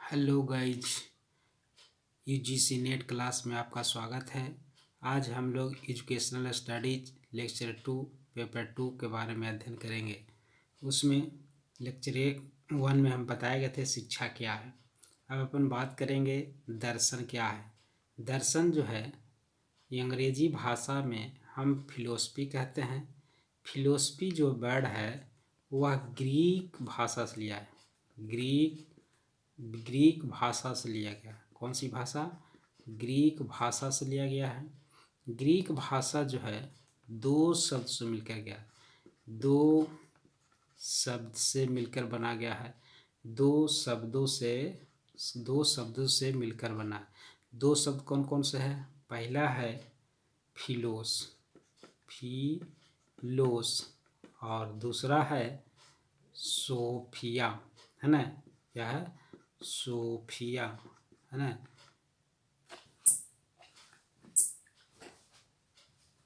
Hello guys, UGC net class में आपका स्वागत है। आज हम लोग एजुकेशनल स्टडीज लेक्चर 2 पेपर 2 के बारे में अध्ययन करेंगे। उसमें लेक्चर 1 में हम बताए गए थे शिक्षा क्या है। अब अपन बात करेंगे दर्शन क्या है। दर्शन जो है ये अंग्रेजी भाषा में हम फिलोसफी कहते हैं। फिलोसफी जो वर्ड है वह ग्रीक भाषा से लिया है। ग्रीक भाषा से लिया गया है। कौन सी भाषा? ग्रीक भाषा से लिया गया है। ग्रीक भाषा जो है दो शब्द से मिलकर गया, दो शब्द से मिलकर बना गया है। दो शब्दों से मिलकर बना है। दो शब्द कौन कौन से हैं? पहला है फिलोस और दूसरा है सोफिया, है ना। क्या है? सोफिया, है ना।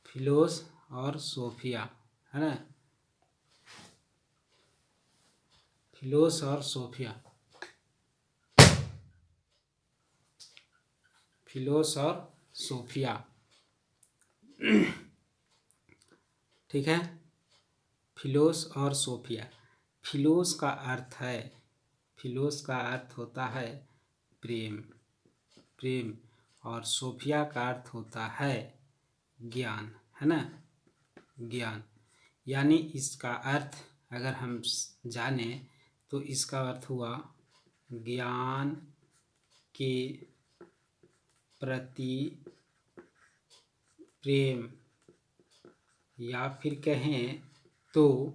फिलोस और सोफिया, है ना। फिलोस और सोफिया, फिलोस और सोफिया, ठीक है। फिलोस और सोफिया। फिलोस का अर्थ होता है प्रेम और सोफिया का अर्थ होता है ज्ञान, है ना। ज्ञान यानी इसका अर्थ अगर हम जाने तो इसका अर्थ हुआ ज्ञान के प्रति प्रेम, या फिर कहें तो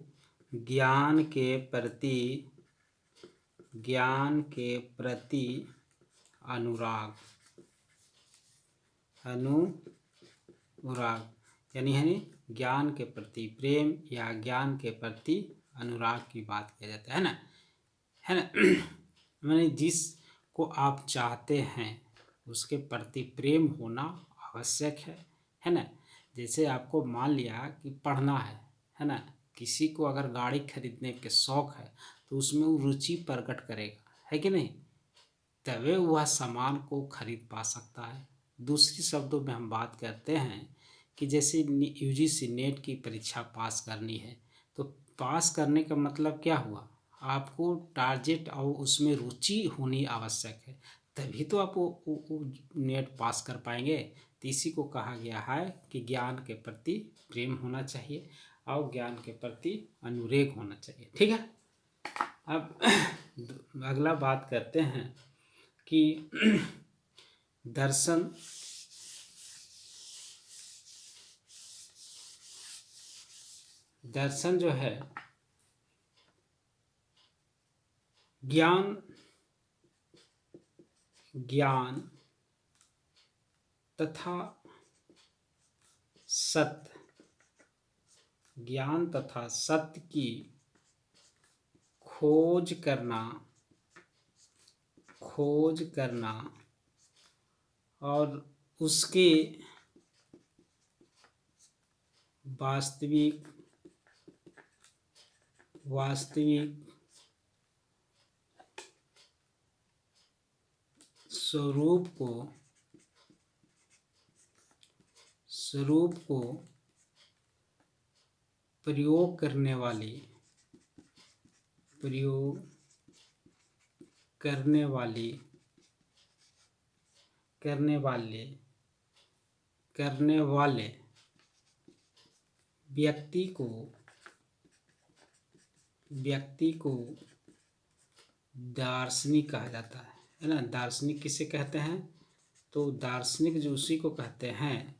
ज्ञान के प्रति अनुराग यानी ज्ञान के प्रति प्रेम या ज्ञान के प्रति अनुराग की बात किया जाता है ना, मैंने जिसको आप चाहते हैं उसके प्रति प्रेम होना आवश्यक है ना। जैसे आपको मान लिया कि पढ़ना है ना। किसी को अगर गाड़ी खरीदने के शौक़ है तो उसमें वो रुचि प्रकट करेगा, है कि नहीं, तभी वह सामान को खरीद पा सकता है। दूसरी शब्दों में हम बात करते हैं कि जैसे यूजीसी नेट की परीक्षा पास करनी है तो पास करने का मतलब क्या हुआ? आपको टारगेट और उसमें रुचि होनी आवश्यक है, तभी तो आप वो नेट पास कर पाएंगे। तो इसी को कहा गया है कि ज्ञान के प्रति प्रेम होना चाहिए और ज्ञान के प्रति अनुराग होना चाहिए, ठीक है। अब अगला बात करते हैं कि दर्शन जो है ज्ञान तथा सत्य की खोज करना और उसके वास्तविक स्वरूप को प्रयोग करने वाले व्यक्ति को दार्शनिक कहा जाता है ना। दार्शनिक किसे कहते हैं? तो दार्शनिक जो उसी को कहते हैं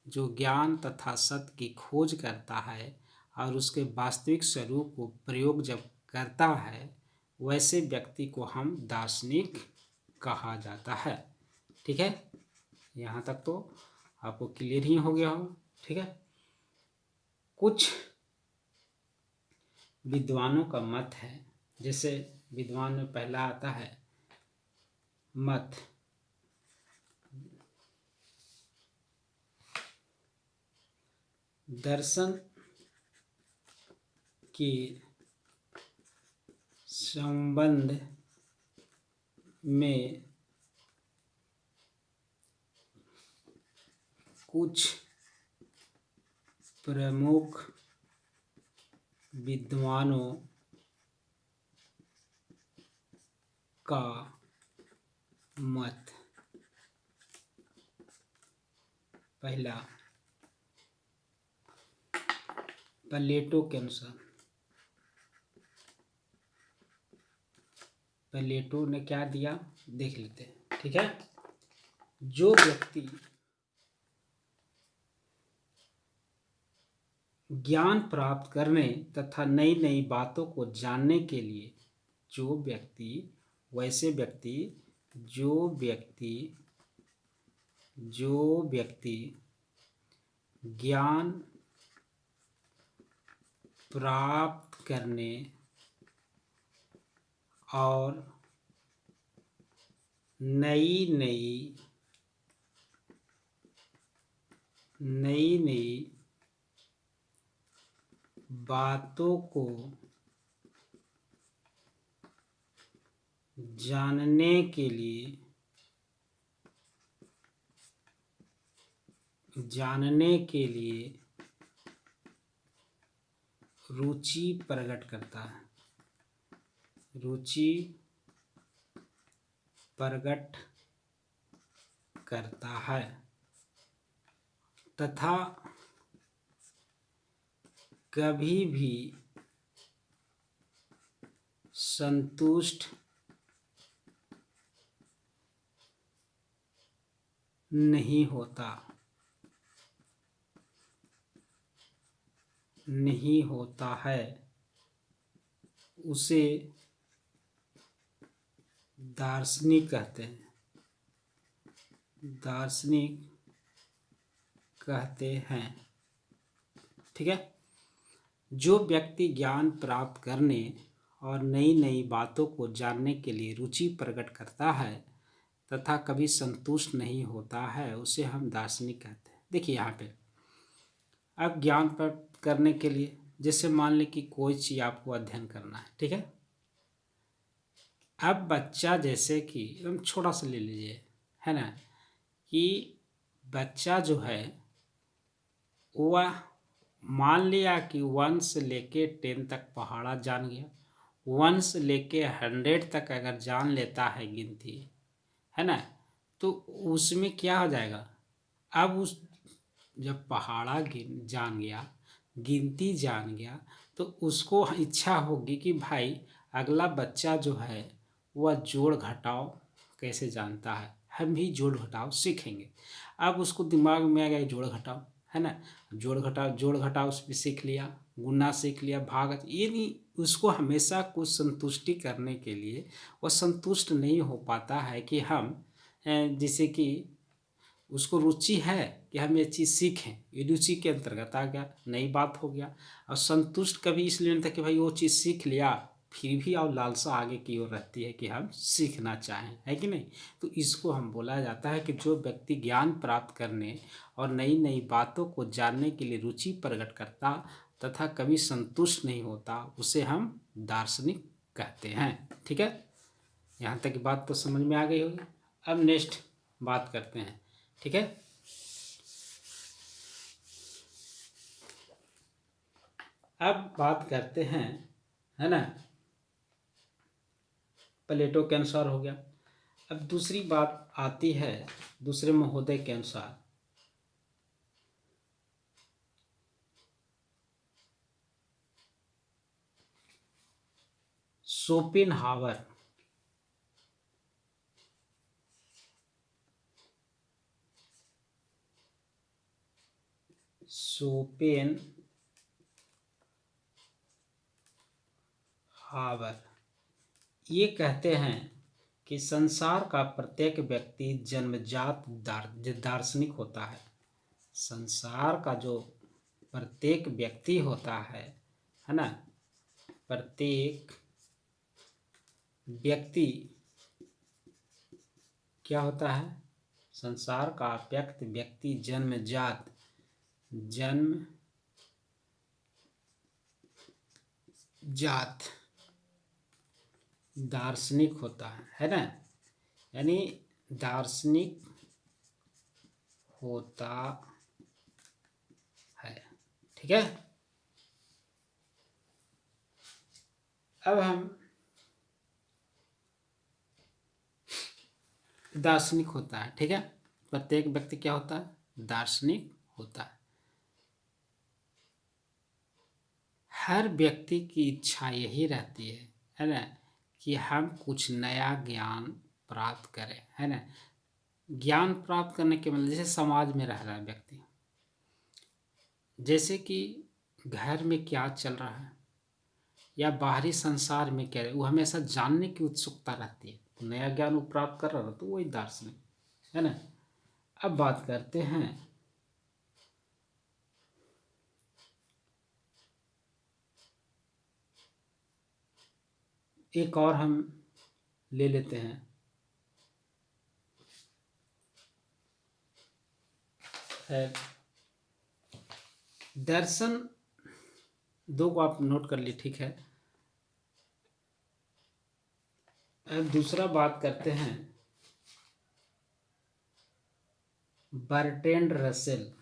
जो ज्ञान तथा सत्य की खोज करता है और उसके वास्तविक स्वरूप को प्रयोग जब करता है, वैसे व्यक्ति को हम दार्शनिक कहा जाता है, ठीक है। यहाँ तक तो आपको क्लियर ही हो गया होगा, ठीक है। कुछ विद्वानों का मत है, जैसे विद्वान में पहला आता है मत। दर्शन के संबंध में कुछ प्रमुख विद्वानों का मत। पहला, प्लेटो के अनुसार, प्लेटो ने क्या दिया देख लेते हैं। ठीक है, जो व्यक्ति ज्ञान प्राप्त करने तथा नई नई बातों को जानने के लिए, जो व्यक्ति वैसे व्यक्ति जो व्यक्ति ज्ञान प्राप्त करने और नई नई बातों को जानने के लिए रुचि प्रकट करता है तथा कभी भी संतुष्ट नहीं होता है, उसे दार्शनिक कहते हैं। ठीक है, जो व्यक्ति ज्ञान प्राप्त करने और नई नई बातों को जानने के लिए रुचि प्रकट करता है तथा कभी संतुष्ट नहीं होता है, उसे हम दार्शनिक कहते हैं। देखिए यहाँ पे, अब ज्ञान प्राप्त करने के लिए, जैसे मान लें कि कोई चीज़ आपको अध्ययन करना है। ठीक है, अब बच्चा, जैसे कि एकदम छोटा सा ले लीजिए, है ना, कि बच्चा जो है वह मान लिया कि 1 से लेके 10 तक पहाड़ा जान गया, 1 से लेके 100 तक अगर जान लेता है गिनती, है ना, तो उसमें क्या हो जाएगा, अब उस जब पहाड़ा जान गया, गिनती जान गया, तो उसको इच्छा होगी कि भाई अगला बच्चा जो है वह जोड़ घटाव कैसे जानता है, हम भी जोड़ घटाव सीखेंगे। अब उसको दिमाग में आ गया जोड़ घटाव, है ना, जोड़ घटाव भी सीख लिया, गुना सीख लिया, भाग, ये नहीं, उसको हमेशा कुछ संतुष्टि करने के लिए वह संतुष्ट नहीं हो पाता है कि हम जैसे कि उसको रुचि है कि हम ये चीज़ सीखें, ये रुचि के अंतर्गत आ गया, नई बात हो गया। और संतुष्ट कभी इसलिए नहीं था कि भाई वो चीज़ सीख लिया, फिर भी और लालसा आगे की ओर रहती है कि हम सीखना चाहें, है कि नहीं। तो इसको हम बोला जाता है कि जो व्यक्ति ज्ञान प्राप्त करने और नई नई बातों को जानने के लिए रुचि प्रकट करता तथा कभी संतुष्ट नहीं होता, उसे हम दार्शनिक कहते हैं। ठीक है, यहाँ तक की बात तो समझ में आ गई होगी। अब नेक्स्ट बात करते हैं। ठीक है, अब बात करते हैं, है ना, प्लेटो के अनुसार हो गया। अब दूसरी बात आती है दूसरे महोदय के अनुसार, शोपेनहावर। ये कहते हैं कि संसार का प्रत्येक व्यक्ति जन्मजात दार्शनिक होता है। संसार का जो प्रत्येक व्यक्ति होता है ना, प्रत्येक व्यक्ति क्या होता है, संसार का व्यक्ति जन्मजात दार्शनिक होता है ना। यानी दार्शनिक होता है। ठीक है, अब हम दार्शनिक होता है। ठीक है, प्रत्येक व्यक्ति क्या होता है? दार्शनिक होता है। हर व्यक्ति की इच्छा यही रहती है ना, कि हम कुछ नया ज्ञान प्राप्त करें, है ना। ज्ञान प्राप्त करने के मतलब जैसे समाज में रह रहा है व्यक्ति, जैसे कि घर में क्या चल रहा है या बाहरी संसार में क्या है, वो हमेशा जानने की उत्सुकता रहती है। तो नया ज्ञान वो प्राप्त कर रहा है, तो वही दार्शनिक है ना। अब बात करते हैं एक और, हम ले लेते हैं दर्शन। दो को आप नोट कर लिए, ठीक है। अब दूसरा बात करते हैं बर्ट्रैंड रसेल।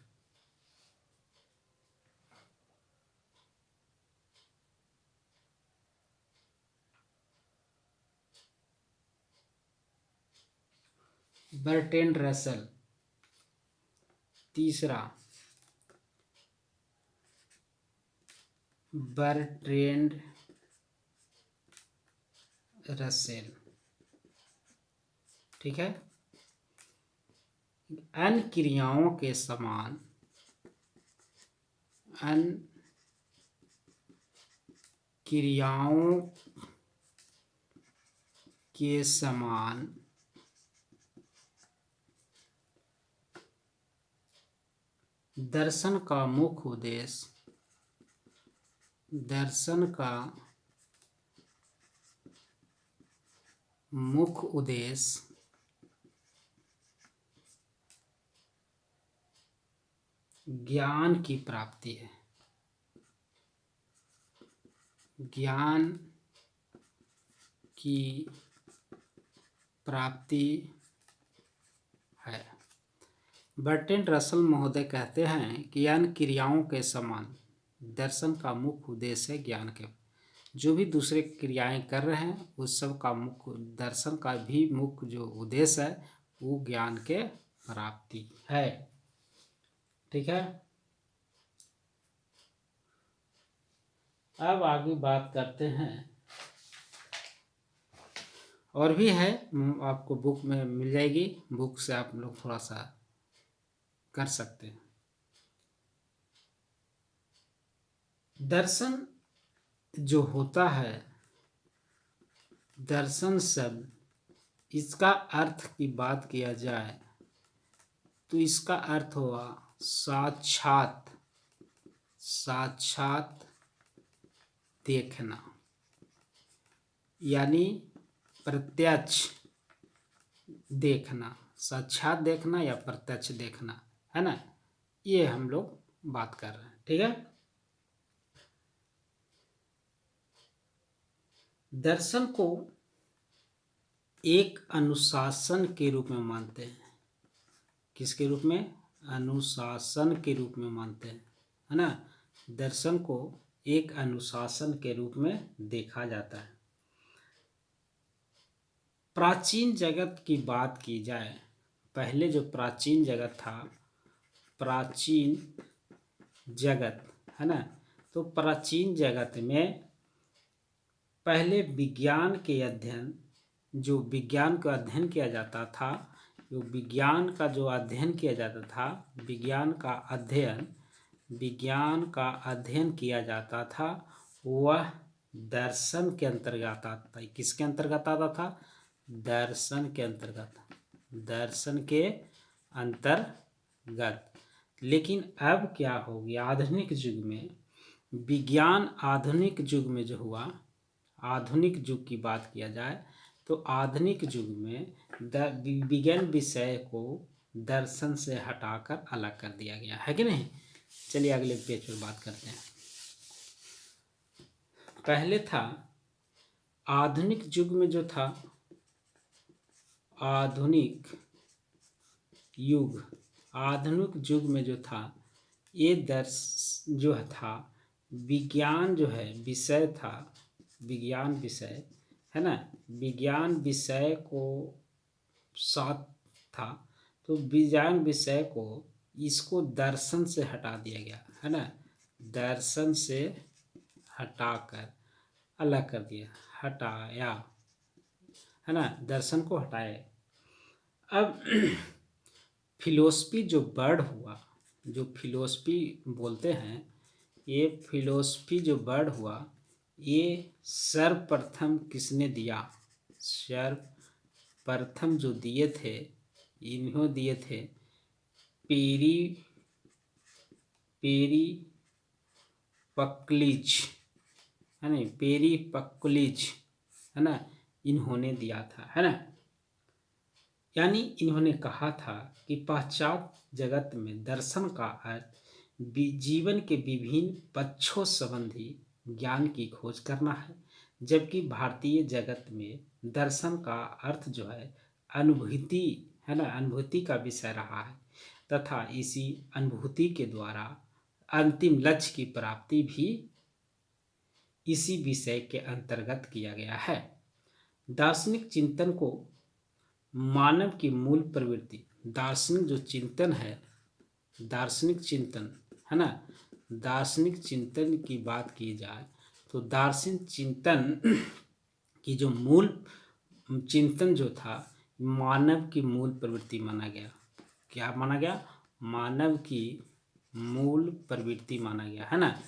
Bertrand Russell. तीसरा बर्ट्रैंड रसेल। ठीक है, अन्य क्रियाओं के समान, अन्य क्रियाओं के समान दर्शन का मुख्य उद्देश्य, दर्शन का मुख्य उद्देश्य ज्ञान की प्राप्ति है। ज्ञान की प्राप्ति है। बर्ट्रैंड रसल महोदय कहते हैं कि अन्य क्रियाओं के समान दर्शन का मुख्य उद्देश्य है ज्ञान के। जो भी दूसरे क्रियाएं कर रहे हैं उस सब का मुख्य, दर्शन का भी मुख्य जो उद्देश्य है वो ज्ञान के प्राप्ति है। ठीक है, अब आगे बात करते हैं, और भी है, आपको बुक में मिल जाएगी, बुक से आप लोग थोड़ा सा कर सकते हैं। दर्शन जो होता है, दर्शन शब्द, इसका अर्थ की बात किया जाए तो इसका अर्थ हुआ साक्षात, साक्षात देखना, यानी प्रत्यक्ष देखना, साक्षात देखना या प्रत्यक्ष देखना, है ना। ये हम लोग बात कर रहे हैं। ठीक है, दर्शन को एक अनुशासन के रूप में मानते हैं। किसके रूप में? अनुशासन के रूप में मानते हैं, है ना। दर्शन को एक अनुशासन के रूप में देखा जाता है। प्राचीन जगत की बात की जाए, पहले जो प्राचीन जगत था, प्राचीन जगत, है ना, तो प्राचीन जगत में पहले विज्ञान के अध्ययन, जो विज्ञान का अध्ययन किया जाता था, जो विज्ञान का जो अध्ययन किया जाता था, विज्ञान का अध्ययन, विज्ञान का अध्ययन किया जाता था, वह दर्शन के अंतर्गत आता था। किसके अंतर्गत आता था? दर्शन के अंतर्गत, दर्शन के अंतर्गत। लेकिन अब क्या हो गया, आधुनिक युग में विज्ञान, आधुनिक युग में जो हुआ, आधुनिक युग की बात किया जाए तो आधुनिक युग में विज्ञान विषय को दर्शन से हटाकर अलग कर दिया गया है कि नहीं। चलिए अगले पेज पर बात करते हैं। पहले था, आधुनिक युग में जो था, आधुनिक युग, आधुनिक युग में जो था ये दर्श जो था विज्ञान जो है विषय था, विज्ञान विषय है ना, विज्ञान विषय को साथ था, तो विज्ञान विषय को इसको दर्शन से हटा दिया गया है ना, दर्शन से हटाकर अलग कर दिया, हटाया है ना, दर्शन को हटाया। अब फिलोसफी जो वर्ड हुआ, जो फिलोसफी बोलते हैं, ये फिलोसफी जो वर्ड हुआ ये सर्वप्रथम किसने दिया, सर्वप्रथम जो दिए थे इन्हों दिए थे पेरी पेरीपक्लिज है ना, पेरीपक्लिज है ना, इन्होंने दिया था है ना। यानी इन्होंने कहा था कि पाश्चात्य जगत में दर्शन का अर्थ जीवन के विभिन्न पक्षों संबंधी ज्ञान की खोज करना है, जबकि भारतीय जगत में दर्शन का अर्थ जो है अनुभूति है ना, अनुभूति का विषय रहा है तथा इसी अनुभूति के द्वारा अंतिम लक्ष्य की प्राप्ति भी इसी विषय के अंतर्गत किया गया है। दार्शनिक चिंतन को मानव की मूल प्रवृत्ति, दार्शनिक जो चिंतन है, दार्शनिक चिंतन है ना, दार्शनिक चिंतन की बात की जाए तो दार्शनिक चिंतन की जो मूल चिंतन जो था मानव की मूल प्रवृत्ति माना गया। क्या माना गया, मानव की मूल प्रवृत्ति माना गया है ना,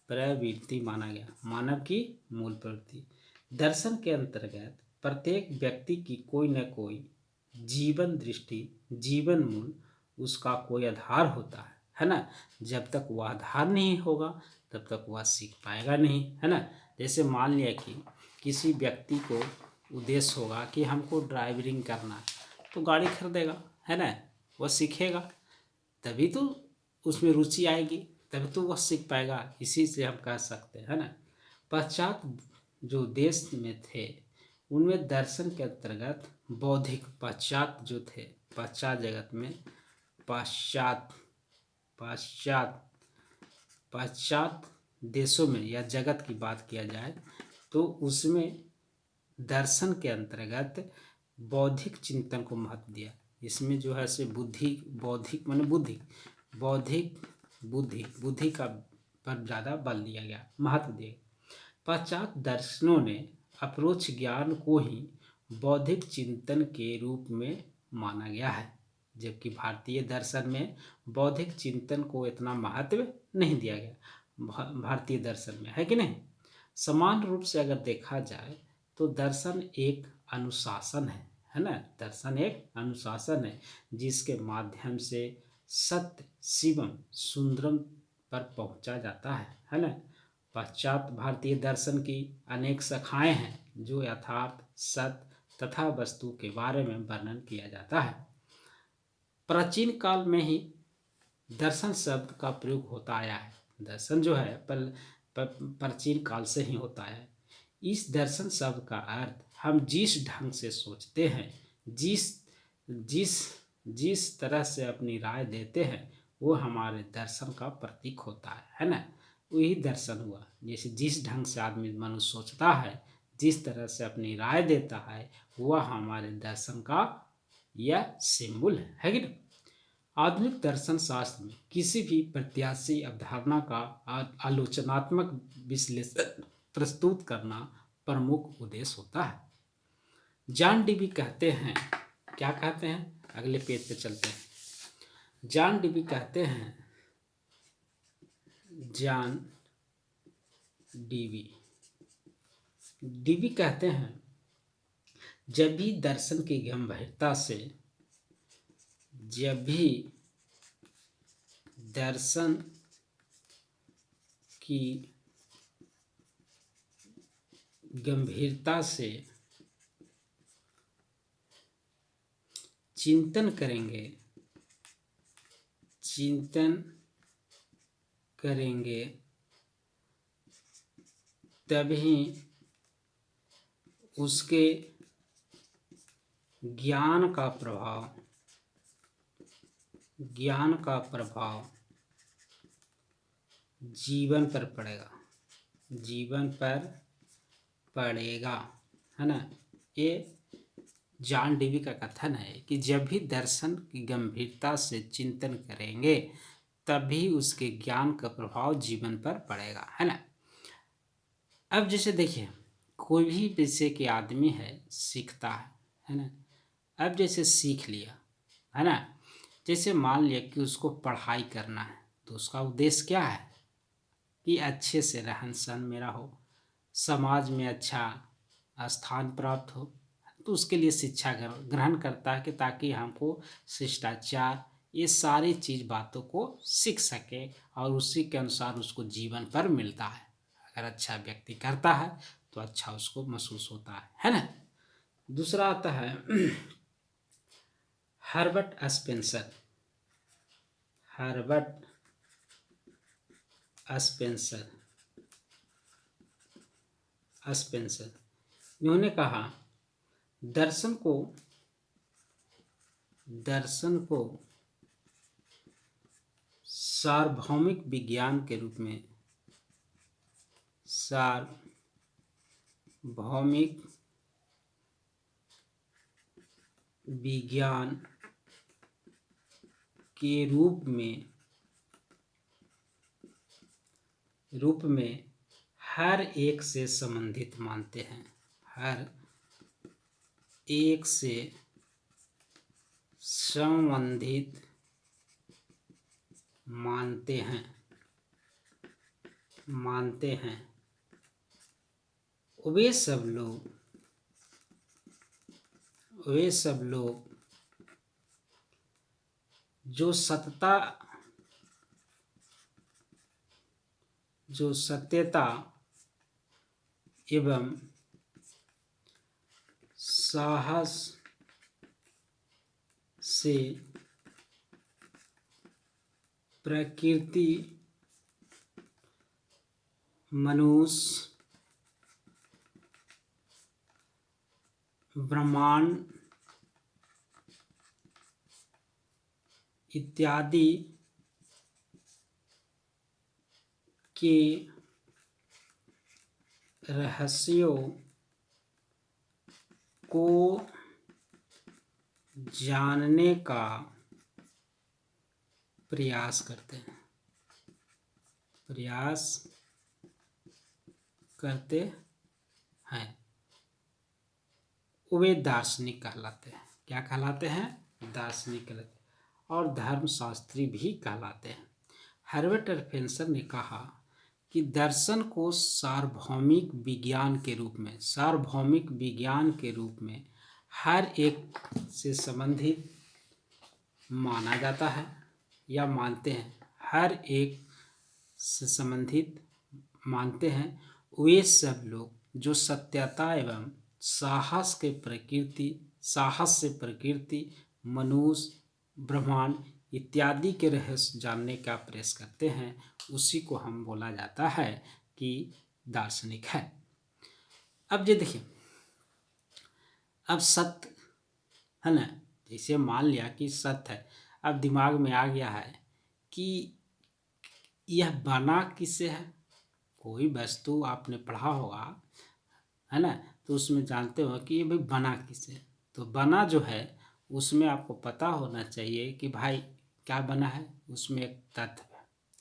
प्रवृत्ति माना गया, मानव की मूल प्रवृत्ति। दर्शन के अंतर्गत प्रत्येक व्यक्ति की कोई न कोई जीवन दृष्टि, जीवन मूल, उसका कोई आधार होता है ना, जब तक वह आधार नहीं होगा तब तक वह सीख पाएगा नहीं है ना। जैसे मान लिया कि किसी व्यक्ति को उद्देश्य होगा कि हमको ड्राइविंग करना है, तो गाड़ी खरीदेगा है ना, वह सीखेगा तभी तो उसमें रुचि आएगी, तभी तो वह सीख पाएगा। इसी से हम कह सकते हैं ना, पाश्चात्य जो देश में थे उनमें दर्शन के अंतर्गत बौद्धिक, पाश्चात्य जो थे पाश्चात्य जगत में, पाश्चात्य देशों में या जगत की बात किया जाए तो उसमें दर्शन के अंतर्गत बौद्धिक चिंतन को महत्व दिया। इसमें जो है से बुद्धि, बौद्धिक माने बुद्धि, बौद्धिक बुद्धि का पर ज़्यादा बल दिया गया, महत्व दिया गया। पाश्चात्य दर्शनों ने अप्रोच ज्ञान को ही बौद्धिक चिंतन के रूप में माना गया है, जबकि भारतीय दर्शन में बौद्धिक चिंतन को इतना महत्व नहीं दिया गया। भारतीय दर्शन में है कि नहीं। समान रूप से अगर देखा जाए तो दर्शन एक अनुशासन है ना, दर्शन एक अनुशासन है जिसके माध्यम से सत्य, शिवम, सुंदरम पर पहुंचा जाता है ना। पाश्चात्य भारतीय दर्शन की अनेक शाखाएं हैं जो यथार्थ, सत्य तथा वस्तु के बारे में वर्णन किया जाता है। प्राचीन काल में ही दर्शन शब्द का प्रयोग होता आया है। दर्शन जो है प्राचीन काल से ही होता है। इस दर्शन शब्द का अर्थ हम जिस ढंग से सोचते हैं, जिस तरह से अपनी राय देते हैं वो हमारे दर्शन का प्रतीक होता है ना, वही दर्शन हुआ। जैसे जिस ढंग से आदमी मनुष्य सोचता है, जिस तरह से अपनी राय देता है, वह हमारे दर्शन का यह सिंबल है कि नहीं। आधुनिक दर्शन शास्त्र में किसी भी प्रत्याशी अवधारणा का आलोचनात्मक विश्लेषण प्रस्तुत करना प्रमुख उद्देश्य होता है। जॉन डीवी कहते हैं, क्या कहते हैं, अगले पेज पे चलते हैं। जॉन डीवी कहते हैं, जॉन डीवी कहते हैं, जब भी दर्शन की गंभीरता से, जब भी दर्शन की गंभीरता से चिंतन करेंगे तभी उसके ज्ञान का प्रभाव, ज्ञान का प्रभाव जीवन पर पड़ेगा, जीवन पर पड़ेगा, है ना। ये जॉन डेवी का कथन है कि जब भी दर्शन की गंभीरता से चिंतन करेंगे तभी उसके ज्ञान का प्रभाव जीवन पर पड़ेगा, है ना। अब जैसे देखिए, कोई भी विषय के आदमी है, सीखता है ना। अब जैसे सीख लिया, है ना। जैसे मान लिया कि उसको पढ़ाई करना है, तो उसका उद्देश्य क्या है कि अच्छे से रहन सहन मेरा हो, समाज में अच्छा स्थान प्राप्त हो। तो उसके लिए शिक्षा ग्रहण करता है कि ताकि हमको शिष्टाचार, ये सारी चीज़ बातों को सीख सके और उसी के अनुसार उसको जीवन पर मिलता है। अगर अच्छा व्यक्ति करता है तो अच्छा उसको महसूस होता है ना। दूसरा आता है Herbert Spencer, Herbert Spencer, Spencer इन्होंने कहा दर्शन को, दर्शन को सार्वभौमिक विज्ञान के रूप में, सार्वभौमिक विज्ञान के रूप में हर एक से संबंधित मानते हैं, हर एक से संबंधित मानते हैं, वे सब लोग जो सत्यता एवं साहस से प्रकृति, मनुष्य, ब्रह्मांड इत्यादि के रहस्यों को जानने का प्रयास करते हैं, वे दार्शनिक कहलाते हैं। क्या कहलाते हैं? दार्शनिक कहलाते हैं और धर्मशास्त्री भी कहलाते हैं। हर्बर्ट स्पेंसर ने कहा कि दर्शन को सार्वभौमिक विज्ञान के रूप में, सार्वभौमिक विज्ञान के रूप में हर एक से संबंधित माना जाता है या मानते हैं, हर एक से संबंधित मानते हैं वे सब लोग जो सत्यता एवं साहस से प्रकृति, मनुष्य, ब्रह्मांड इत्यादि के रहस्य जानने का प्रयास करते हैं, उसी को हम बोला जाता है कि दार्शनिक है। अब ये देखिए, अब सत्य है ना, जैसे मान लिया कि सत्य है, अब दिमाग में आ गया है कि यह बना किससे है। कोई वस्तु आपने पढ़ा होगा, है ना, तो उसमें जानते हो कि ये भाई बना किससे। तो बना जो है उसमें आपको पता होना चाहिए कि भाई क्या बना है, उसमें एक तत्व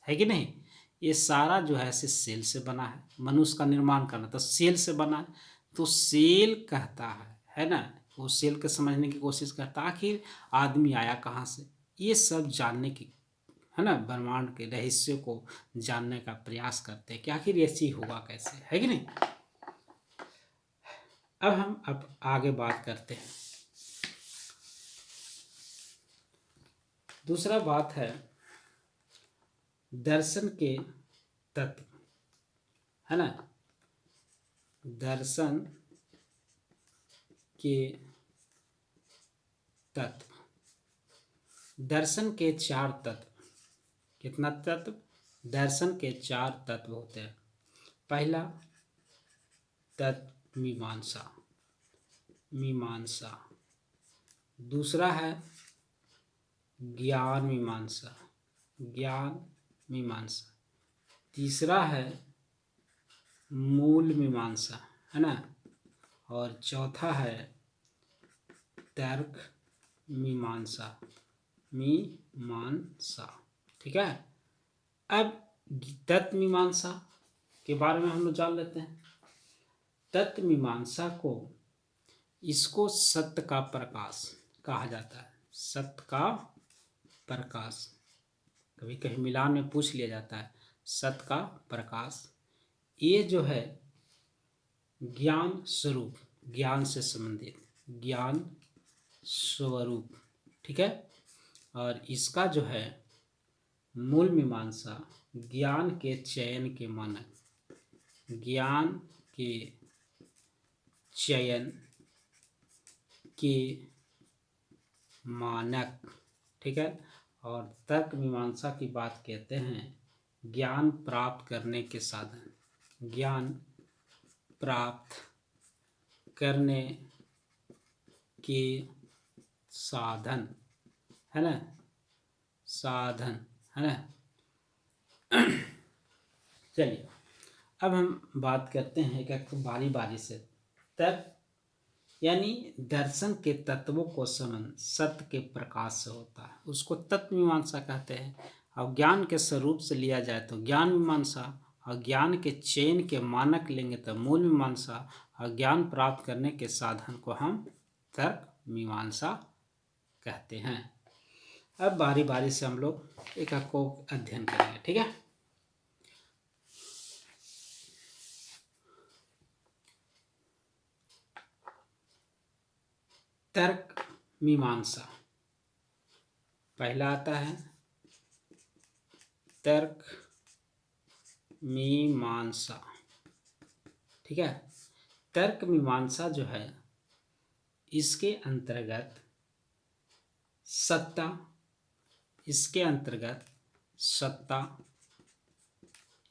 है कि नहीं। ये सारा जो है सेल से बना है, मनुष्य का निर्माण करना तो सेल से बना है। तो सेल कहता है ना, वो सेल के समझने की कोशिश करता है आखिर आदमी आया कहाँ से, ये सब जानने की, है ना, ब्रह्मांड के रहस्य को जानने का प्रयास करते हैं कि आखिर ये चीज होगा कैसे, है कि नहीं। अब आगे बात करते हैं। दूसरा बात है दर्शन के तत्व, है ना, दर्शन के तत्व। दर्शन के 4 तत्व, कितना तत्व? दर्शन के 4 तत्व होते हैं। पहला तत्व मीमांसा, दूसरा है ज्ञान मीमांसा, ज्ञान मीमांसा। तीसरा है मूल मीमांसा, है ना। और चौथा है तर्क मीमांसा, मीमांसा। ठीक है। अब तत्व मीमांसा के बारे में हम लोग जान लेते हैं। तत्व मीमांसा को, इसको सत्य का प्रकाश कहा जाता है। सत्य का प्रकाश, कभी कभी मिलान में पूछ लिया जाता है, सत्य का प्रकाश। ये जो है ज्ञान स्वरूप, ज्ञान से संबंधित, ज्ञान स्वरूप। ठीक है। और इसका जो है मूल मीमांसा, ज्ञान के चयन के मानक, ज्ञान के चयन के मानक। ठीक है। और तर्क मीमांसा की बात कहते हैं ज्ञान प्राप्त करने के साधन, ज्ञान प्राप्त करने के साधन, है ना, साधन, है ना। चलिए अब हम बात करते हैं कि बारी बारी से। तर्क यानी दर्शन के तत्वों को संबंध सत्य के प्रकाश से होता है, उसको तत्व मीमांसा कहते हैं। और ज्ञान के स्वरूप से लिया जाए तो ज्ञान मीमांसा, और ज्ञान के चयन के मानक लेंगे तो मूल मीमांसा, और ज्ञान प्राप्त करने के साधन को हम तर्क मीमांसा कहते हैं। अब बारी बारी से हम लोग एक एक को अध्ययन करेंगे। ठीक है। तर्क मीमांसा, पहला आता है तर्क मीमांसा। ठीक है। तर्क मीमांसा जो है, इसके अंतर्गत सत्ता, इसके अंतर्गत सत्ता,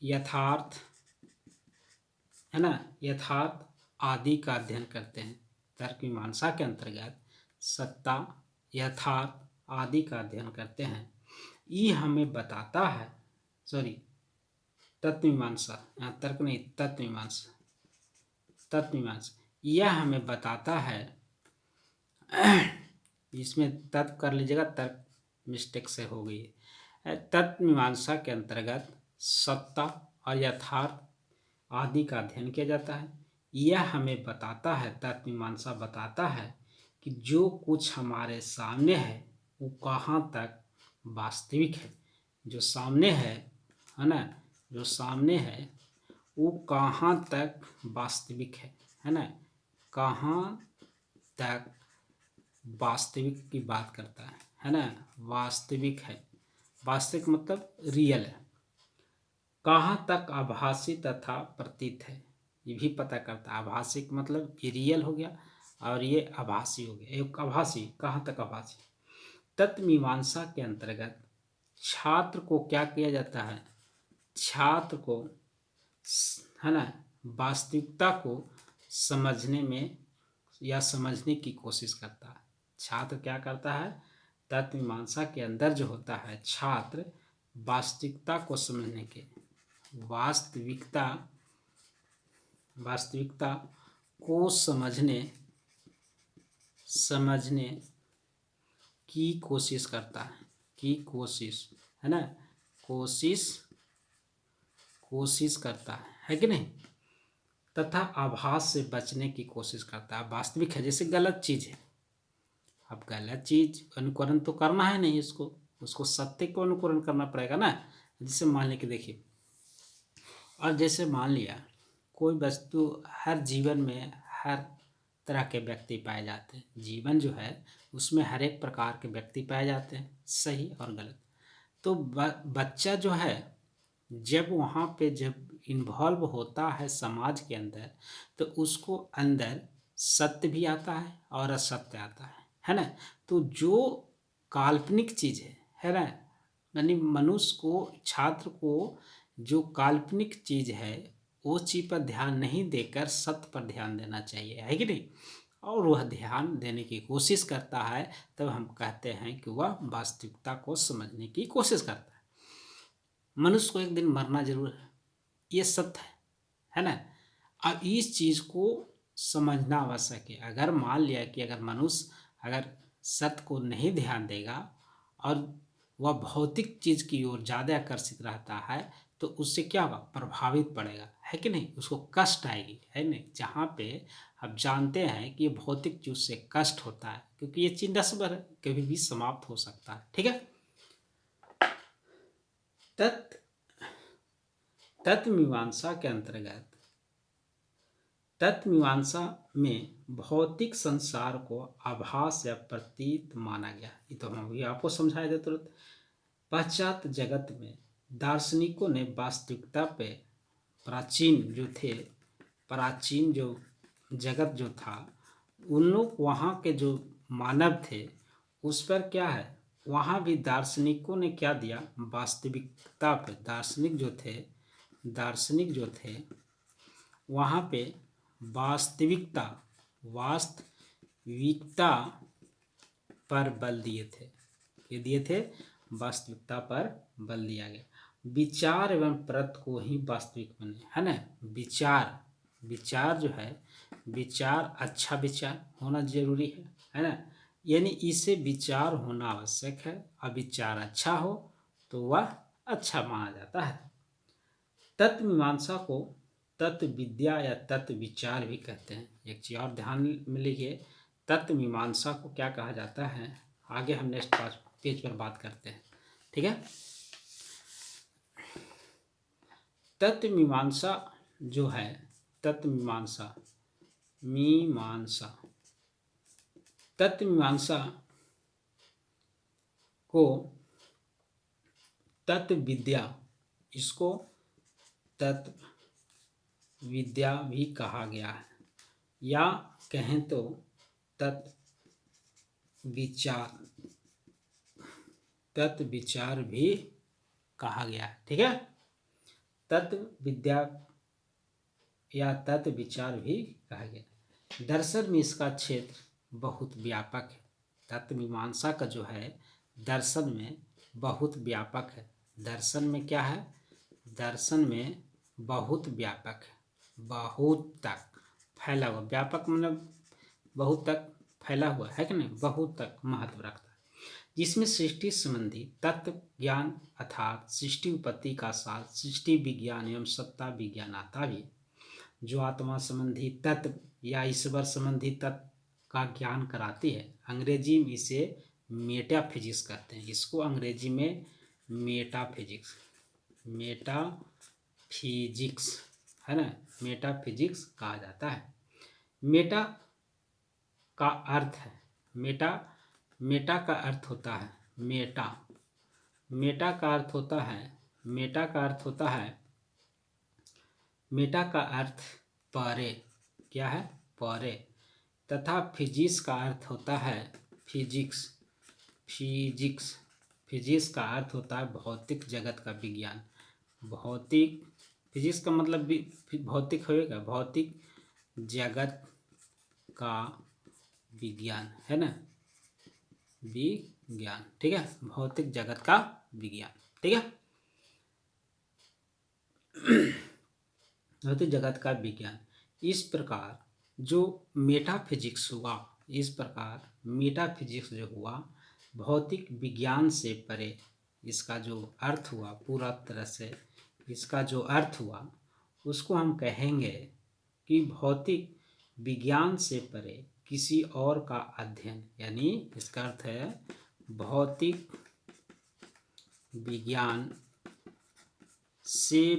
यथार्थ, है ना, यथार्थ आदि का अध्ययन करते हैं। तर्क मीमांसा के अंतर्गत सत्ता, यथार्थ आदि का अध्ययन करते हैं। ये हमें बताता है, सॉरी तत्व मीमांसा, यहाँ तर्क नहीं, तत्व मीमांसा, तत्व मीमांसा यह हमें बताता है, इसमें तत्व कर लीजिएगा, तर्क मिस्टेक से हो गई है। तत्व मीमांसा के अंतर्गत सत्ता और यथार्थ आदि का अध्ययन किया जाता है। यह हमें बताता है, तत्व मीमांसा बताता है कि जो कुछ हमारे सामने है वो कहाँ तक वास्तविक है। जो सामने है ना, जो सामने है वो कहाँ तक वास्तविक है ना, कहाँ तक वास्तविक की बात करता है ना, वास्तविक है। वास्तविक मतलब रियल है। कहाँ तक आभासी तथा प्रतीत है, ये भी पता करता है। आभासी मतलब ये रियल हो गया और ये आभासी हो गया। एक आभासी, कहाँ तक आभासी। तत्व मीमांसा के अंतर्गत छात्र को क्या किया जाता है, छात्र को, है ना, वास्तविकता को समझने में या समझने की कोशिश करता है। छात्र क्या करता है, तत्व मीमांसा के अंदर जो होता है, छात्र वास्तविकता को समझने के, वास्तविकता को समझने की कोशिश करता है, की कोशिश, है ना, कोशिश करता है कि नहीं। तथा आभास से बचने की कोशिश करता है। वास्तविक है, जैसे गलत चीज़ है, अब गलत चीज़ अनुकरण तो करना है नहीं, उसको सत्य को अनुकरण करना पड़ेगा ना। जैसे मान लीजिए, देखिए, और जैसे मान लिया कोई वस्तु, हर जीवन में हर तरह के व्यक्ति पाए जाते हैं। जीवन जो है उसमें हर एक प्रकार के व्यक्ति पाए जाते हैं, सही और गलत। तो बच्चा जो है जब वहाँ पे जब इन्वॉल्व होता है समाज के अंदर, तो उसको अंदर सत्य भी आता है और असत्य आता है ना। तो जो काल्पनिक चीज़ है ना, यानी मनुष्य को, छात्र को जो काल्पनिक चीज़ है वो चीज़ पर ध्यान नहीं देकर सत्य पर ध्यान देना चाहिए, है कि नहीं। और वह ध्यान देने की कोशिश करता है, तब हम कहते हैं कि वह वास्तविकता को समझने की कोशिश करता है। मनुष्य को एक दिन मरना जरूर है, ये सत्य है ना। अब इस चीज़ को समझना आवश्यक है। अगर मान लिया कि अगर मनुष्य अगर सत्य को नहीं ध्यान देगा और वह भौतिक चीज़ की ओर ज़्यादा आकर्षित रहता है, तो उससे क्या होगा, प्रभावित पड़ेगा, है कि नहीं, उसको कष्ट आएगी, है नहीं। जहाँ पे आप जानते हैं कि ये भौतिक चीज़ से कष्ट होता है, क्योंकि ये चीज नश्वर है, कभी भी समाप्त हो सकता है, ठीक है। तत्व मीमांसा के अंतर्गत तत्व मीमांसा में भौतिक संसार को आभास या प्रतीत माना गया। ये तो हम अभी आपको समझाया था तुरंत। पश्चात जगत में दार्शनिकों ने वास्तविकता पे प्राचीन जो जगत जो था, उन लोग वहाँ के जो मानव थे उस पर क्या है, वहाँ भी दार्शनिकों ने क्या दिया, वास्तविकता पे दार्शनिक जो थे वहाँ पे वास्तविकता पर बल दिए थे। ये दिए थे, वास्तविकता पर बल दिया गया। विचार एवं प्रत को ही वास्तविक बने, है ना। विचार जो है, विचार अच्छा विचार होना जरूरी है ना। यानी इसे विचार होना आवश्यक है, और विचार अच्छा हो तो वह अच्छा माना जाता है। तत्व मीमांसा को तत्व विद्या या तत्व विचार भी कहते हैं। एक चीज और ध्यान में लीजिए, तत्व मीमांसा को क्या कहा जाता है, आगे हम नेक्स्ट पेज पर बात करते हैं, ठीक है। तत्व मीमांसा जो है, तत्व मीमांसा को तत्व विद्या, इसको तत्व विद्या भी कहा गया है, या कहें तो तत्व विचार भी कहा गया है, ठीक है। तत्व विद्या या तत्व विचार भी कहा गया। दर्शन में इसका क्षेत्र बहुत व्यापक है। तत्व मीमांसा का जो है दर्शन में बहुत व्यापक है। दर्शन में क्या है, दर्शन में बहुत व्यापक है, बहुत तक फैला हुआ। व्यापक मतलब बहुत तक फैला हुआ है कि नहीं, बहुत तक महत्व रखता है। जिसमें सृष्टि संबंधी तत्व ज्ञान अर्थात सृष्टि उत्पत्ति का साथ सृष्टि विज्ञान एवं सत्ता विज्ञान आता भी। जो आत्मा संबंधी तत्व या ईश्वर संबंधी तत्व का ज्ञान कराती है, अंग्रेजी में इसे मेटाफिजिक्स कहते हैं। इसको अंग्रेजी में मेटाफिजिक्स है ना, मेटाफिजिक्स कहा जाता है। मेटा का अर्थ है, मेटा का अर्थ होता है मेटा का अर्थ परे, क्या है, परे। तथा फिजिक्स का अर्थ होता है फिजिक्स का अर्थ होता है भौतिक जगत का विज्ञान। फिजिक्स का मतलब भी भौतिक होएगा, भौतिक जगत का विज्ञान, है ना, विज्ञान, ठीक है, भौतिक जगत का विज्ञान, ठीक है। भौतिक जगत का विज्ञान। इस प्रकार जो मेटाफिजिक्स जो हुआ भौतिक विज्ञान से परे, इसका जो अर्थ हुआ पूरा तरह से, इसका जो अर्थ हुआ उसको हम कहेंगे कि भौतिक विज्ञान से परे किसी और का अध्ययन, यानी इसका अर्थ है भौतिक विज्ञान से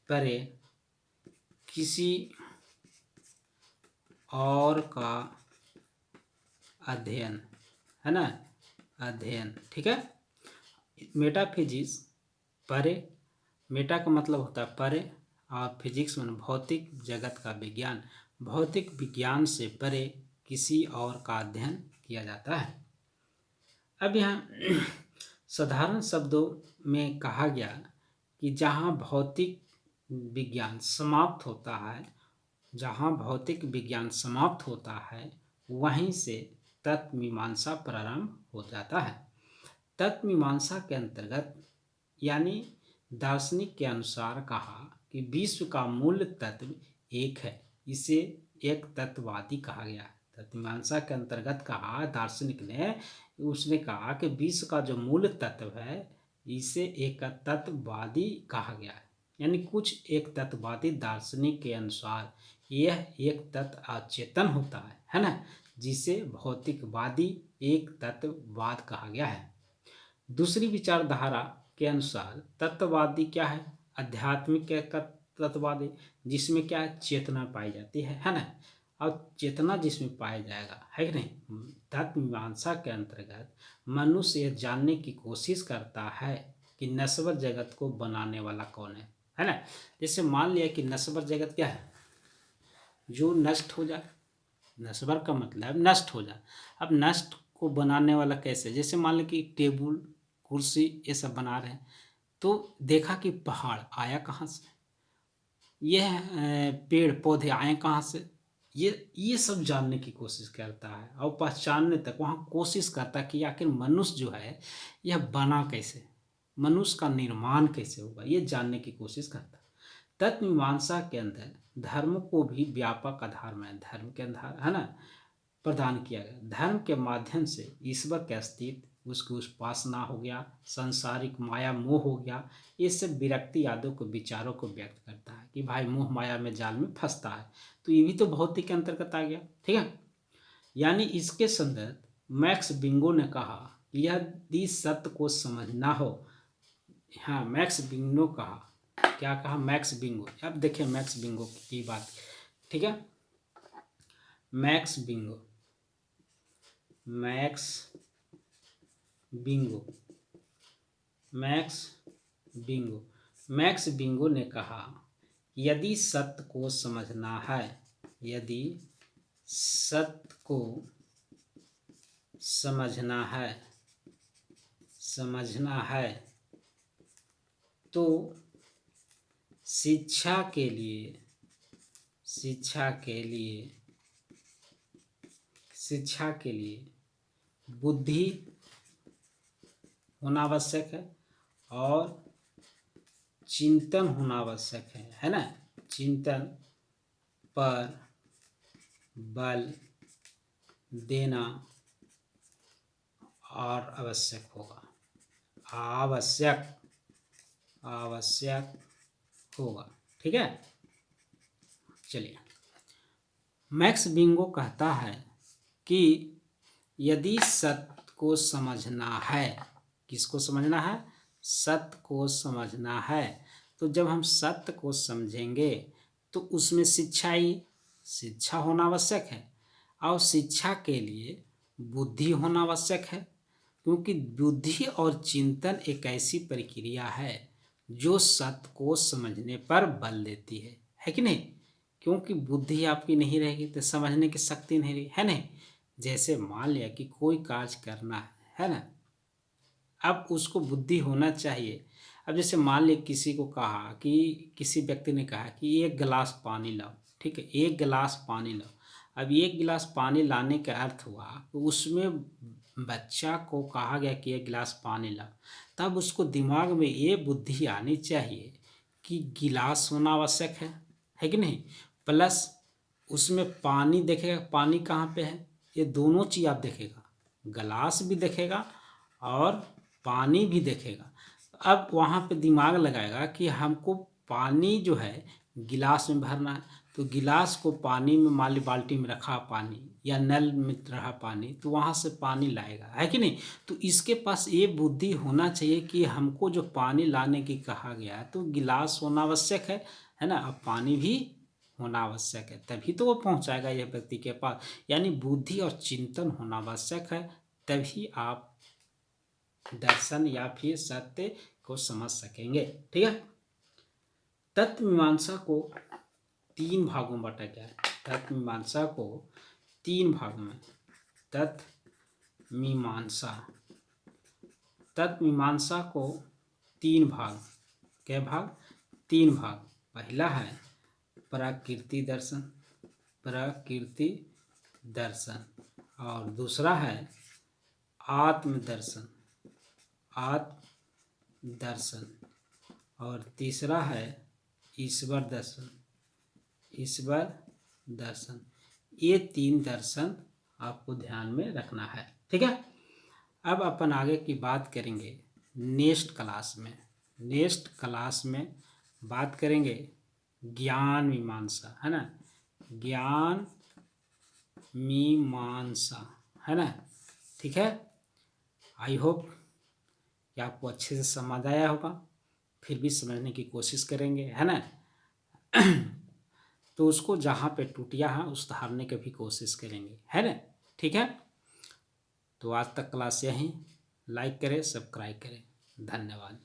परे किसी और का अध्ययन, है ना, अध्ययन, ठीक है। मेटाफिजिक्स परे, मेटा का मतलब होता है परे, और फिजिक्स में भौतिक जगत का विज्ञान, भौतिक विज्ञान से परे किसी और का अध्ययन किया जाता है। अब यहाँ साधारण शब्दों में कहा गया कि जहाँ भौतिक विज्ञान समाप्त होता है जहाँ भौतिक विज्ञान समाप्त होता है वहीं से तत्व मीमांसा प्रारंभ हो जाता है। तत्व मीमांसा के अंतर्गत यानी दार्शनिक के अनुसार कहा कि विश्व का मूल तत्व एक है, इसे एक तत्ववादी कहा गया है। तत्व मीमांसा के अंतर्गत कहा दार्शनिक ने, उसने कहा कि विश्व का जो मूल तत्व है इसे एक तत्ववादी कहा गया है। यानी कुछ एक तत्ववादी दार्शनिक के अनुसार यह एक तत्व अचेतन होता है ना, जिसे भौतिकवादी एक तत्ववाद कहा गया है। दूसरी विचारधारा के अनुसार तत्ववादी क्या है, आध्यात्मिक का तत्ववादी, जिसमें क्या है, चेतना पाई जाती है ना, और चेतना जिसमें पाया जाएगा, है कि नहीं। तत्व मीमांसा के अंतर्गत मनुष्य यह जानने की कोशिश करता है कि नश्वर जगत को बनाने वाला कौन है ना। जैसे मान लिया कि नश्वर जगत क्या है, जो नष्ट हो जाए, नश्वर का मतलब नष्ट हो जाए। अब नष्ट को बनाने वाला कैसे, जैसे मान लो कि टेबल कुर्सी ये सब बना रहे हैं, तो देखा कि पहाड़ आया कहाँ से, यह पेड़ पौधे आए कहाँ से, ये सब जानने की कोशिश करता है और पहचानने तक वहाँ कोशिश करता है कि आखिर मनुष्य जो है यह बना कैसे, मनुष्य का निर्माण कैसे होगा, ये जानने की कोशिश करता है। तत्व मीमांसा के अंदर धर्म को भी व्यापक आधार में, धर्म के आधार है ना, प्रदान किया गया। धर्म के माध्यम से ईश्वर के अस्तित्व, उसकी उपासना हो गया, सांसारिक माया मोह हो गया, ये सब विरक्ति यादों को विचारों को व्यक्त करता है कि भाई मोह माया में जाल में फंसता है, तो ये भी तो भौतिक के अंतर्गत आ गया, ठीक है। यानी इसके संदर्भ मैक्स बिंगो ने कहा कि यदि सत्य को समझना हो, हाँ मैक्स बिंगो कहा, क्या कहा मैक्स बिंगो, अब देखिए मैक्स बिंगो की बात, ठीक है। Max Bingo, max Bingo, max Bingo, max Bingo ने कहा यदि सत्य को समझना है, यदि सत्य को समझना है तो शिक्षा के लिए बुद्धि होना आवश्यक है और चिंतन होना आवश्यक है ना। चिंतन पर बल देना और आवश्यक होगा, आवश्यक होगा, ठीक है। चलिए, मैक्स बिंगो कहता है कि यदि सत्य को समझना है, किसको समझना है, सत्य को समझना है, तो जब हम सत्य को समझेंगे तो उसमें शिक्षा होना आवश्यक है और शिक्षा के लिए बुद्धि होना आवश्यक है, क्योंकि बुद्धि और चिंतन एक ऐसी प्रक्रिया है जो सत्य को समझने पर बल देती है कि नहीं। क्योंकि बुद्धि आपकी नहीं रहेगी तो समझने की शक्ति नहीं रही, है नहीं। जैसे मान लिया कि कोई कार्य करना है ना, अब उसको बुद्धि होना चाहिए। अब जैसे मान लिया किसी को कहा कि किसी व्यक्ति ने कहा कि एक गिलास पानी लाओ, ठीक है, एक गिलास पानी लाओ। अब एक गिलास पानी लाने का अर्थ हुआ तो उसमें बच्चा को कहा गया कि एक गिलास पानी लाओ, तब उसको दिमाग में ये बुद्धि आनी चाहिए कि गिलास होना आवश्यक है कि नहीं, प्लस उसमें पानी देखेगा, पानी कहाँ पे है, ये दोनों चीज़ आप देखेगा, गिलास भी देखेगा और पानी भी देखेगा। अब वहाँ पे दिमाग लगाएगा कि हमको पानी जो है गिलास में भरना है, तो गिलास को पानी में मान ली बाल्टी में रखा पानी या नल में रहा पानी, तो वहाँ से पानी लाएगा, है कि नहीं। तो इसके पास ये बुद्धि होना चाहिए कि हमको जो पानी लाने की कहा गया है तो गिलास होना आवश्यक है ना, अब पानी भी होना आवश्यक है, तभी तो वो पहुँचाएगा यह व्यक्ति के पास। यानी बुद्धि और चिंतन होना आवश्यक है, तभी आप दर्शन या फिर सत्य को समझ सकेंगे, ठीक है। तत्व मीमांसा को 3 भागों में बांटा गया है। तत्व मीमांसा को 3 भागों में, तत्व मीमांसा को 3 भाग, क्या भाग, 3 भाग। पहला है प्रकृति दर्शन, प्रकृति दर्शन, और दूसरा है आत्मदर्शन, आत्म दर्शन, और तीसरा है ईश्वर दर्शन, ईश्वर दर्शन। ये 3 दर्शन आपको ध्यान में रखना है, ठीक है। अब अपन आगे की बात करेंगे नेक्स्ट क्लास में। नेक्स्ट क्लास में बात करेंगे ज्ञान मीमांसा, है ना, ज्ञान मीमांसा, है ना, ठीक है। आई होप कि आपको अच्छे से समझ आया होगा, फिर भी समझने की कोशिश करेंगे, है ना। तो उसको जहाँ पे टूटिया है उस धारने की भी कोशिश करेंगे, है ना, ठीक है। तो आज तक क्लास यहीं, लाइक करें, सब्सक्राइब करें, धन्यवाद।